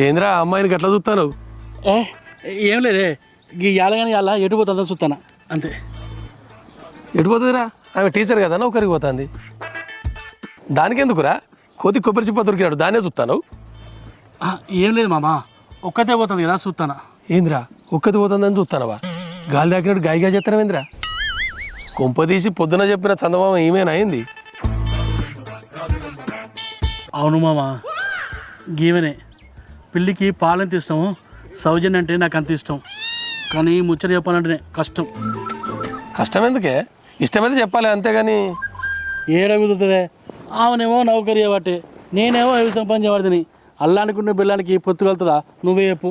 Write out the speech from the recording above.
ఏంద్రా అమ్మాయిని గట్లా చూస్తాను? ఏ ఏం లేదే ఈ యాలగాని అలా ఎటు పోతుందో చూస్తానా అంతే. ఎటుపోతుందిరా? ఆమె టీచర్ కదా నౌకరికి పోతుంది. దానికెందుకురా? కోతి కొబ్బరి చిప్ప దొరికినాడు దాన్నే చూస్తాను. ఏం లేదు మామ, ఒక్కతే పోతుంది కదా చూస్తానా. ఏంద్రా ఒక్కది పోతుందని చూస్తానవా? గాలి దాకినట్టు గాయగా చేస్తానవేంద్రా? కొంపదీసి పొద్దున చెప్పిన చందమామ ఈమెనా అయింది? అవును మామ, గీవెనే పిల్లికి పాలెంత ఇష్టము, సౌజన్య అంటే నాకు అంత ఇష్టం. కానీ ముచ్చట చెప్పాలంటేనే కష్టం. కష్టం ఎందుకే? ఇష్టమైతే చెప్పాలి అంతేగాని. ఏడ కుదురుతుందే? ఆమెనేమో నౌకరీ చేయబట్టే, నేనేమో వ్యవసాయం పని చేయబడితే అల్లానికి బెల్లానికి పొత్తు కలుతుందా? నువ్వే చెప్పు.